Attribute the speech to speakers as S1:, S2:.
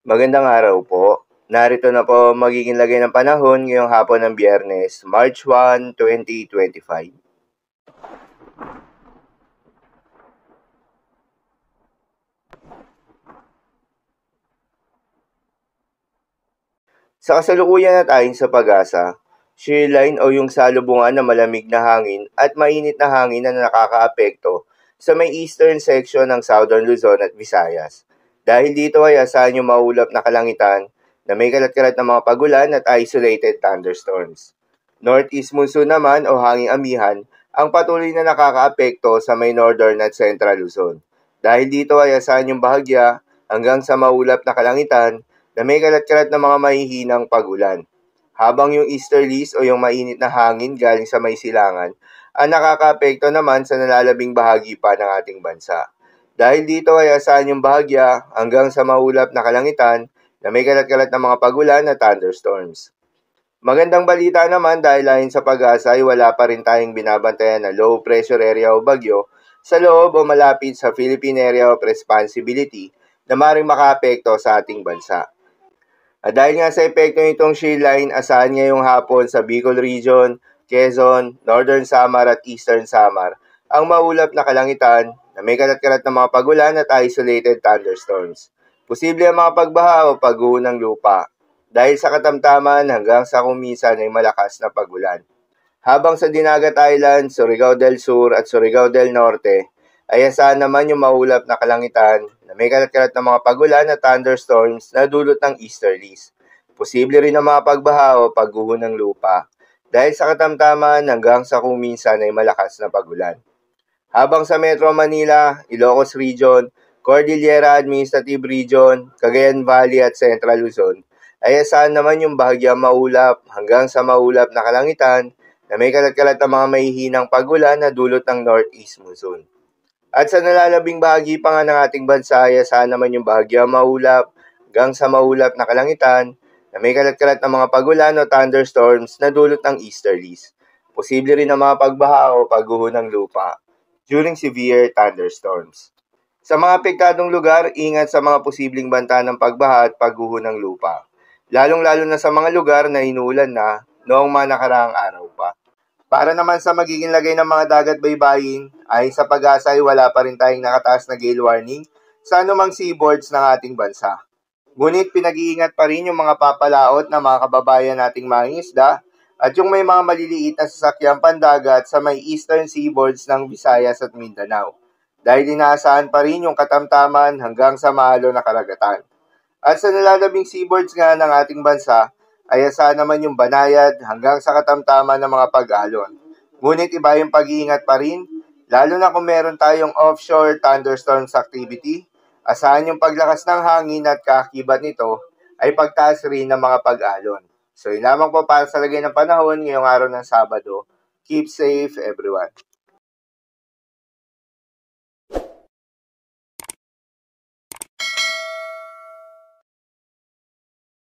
S1: Magandang araw po. Narito na po ang magiging lagay ng panahon ngayong hapon ng Biyernes, March 1, 2025. Sa kasalukuyan at ayon sa pag-asa, shear line o yung salubungan ng malamig na hangin at mainit na hangin na nakakaapekto sa may eastern section ng Southern Luzon at Visayas. Dahil dito ay asahan yung maulap na kalangitan na may kalat-kalat na mga pagulan at isolated thunderstorms. Northeast monsoon naman o hanging amihan ang patuloy na nakakaapekto sa may northern at central Luzon. Dahil dito ay asahan yung bahagya hanggang sa maulap na kalangitan na may kalat-kalat na mga mahihinang pag-ulan. Habang yung easterlies o yung mainit na hangin galing sa may silangan ang nakakaapekto naman sa nalalabing bahagi pa ng ating bansa. Dahil dito ay asahan yung bahagya hanggang sa maulap na kalangitan na may kalat-kalat na mga pagulan at thunderstorms. Magandang balita naman dahil ayon sa pag-asa ay wala pa rin tayong binabantayan na low pressure area o bagyo sa loob o malapit sa Philippine Area of Responsibility na maaaring makaapekto sa ating bansa. At dahil nga sa epekto nitong shear line, asahan ngayong hapon sa Bicol Region, Quezon, Northern Samar at Eastern Samar ang maulap na kalangitan na may kalat-kalat na mga pagulan at isolated thunderstorms. Posible ang mga pagbaha o pagguho ng lupa dahil sa katamtaman hanggang sa kumisan ay malakas na pagulan. Habang sa Dinagat Island, Surigao del Sur at Surigao del Norte ay asahan naman yung maulap na kalangitan na may kalat-kalat na mga pagulan at thunderstorms na dulot ng easterlies. Posible rin ang mga pagbaha o pagguho ng lupa dahil sa katamtaman hanggang sa kuminsan ay malakas na pagulan. Habang sa Metro Manila, Ilocos Region, Cordillera Administrative Region, Cagayan Valley at Central Luzon ay asahan naman yung bahagyang maulap hanggang sa maulap na kalangitan na may kalat-kalat na mga mahihinang pagulan na dulot ng northeast monsoon. At sa nalalabing bahagi pa nga ng ating bansa ay asahan naman yung bahagyang maulap hanggang sa maulap na kalangitan na may kalat-kalat na mga pagulan o thunderstorms na dulot ng easterlies. Posible rin ang mga pagbaha o pagguho ng lupa during severe thunderstorms. Sa mga apektadong lugar, ingat sa mga posibleng banta ng pagbaha at pagguho ng lupa, lalong-lalo na sa mga lugar na inuulan na noong mga nakaraang araw pa. Para naman sa magiging lagay ng mga dagat baybayin, ayon sa pag-asa ay wala pa rin tayong nakataas na gale warning sa anumang seaboards ng ating bansa. Ngunit pinag-iingat pa rin yung mga papalaot na mga kababayan nating mangingisda at yung may mga maliliit na sasakyang pandagat sa may eastern seaboards ng Visayas at Mindanao. Dahil inaasahan pa rin yung katamtaman hanggang sa maalo na karagatan. At sa nalalabing seaboards nga ng ating bansa, ay asahan naman yung banayad hanggang sa katamtaman ng mga pag-alon. Ngunit iba yung pag-iingat pa rin, lalo na kung meron tayong offshore thunderstorms activity, asahan yung paglakas ng hangin at kaakibat nito ay pagtaas rin ng mga pag-alon. So yun lamang po para sa lagay ng panahon ngayong araw ng Sabado. Keep safe everyone.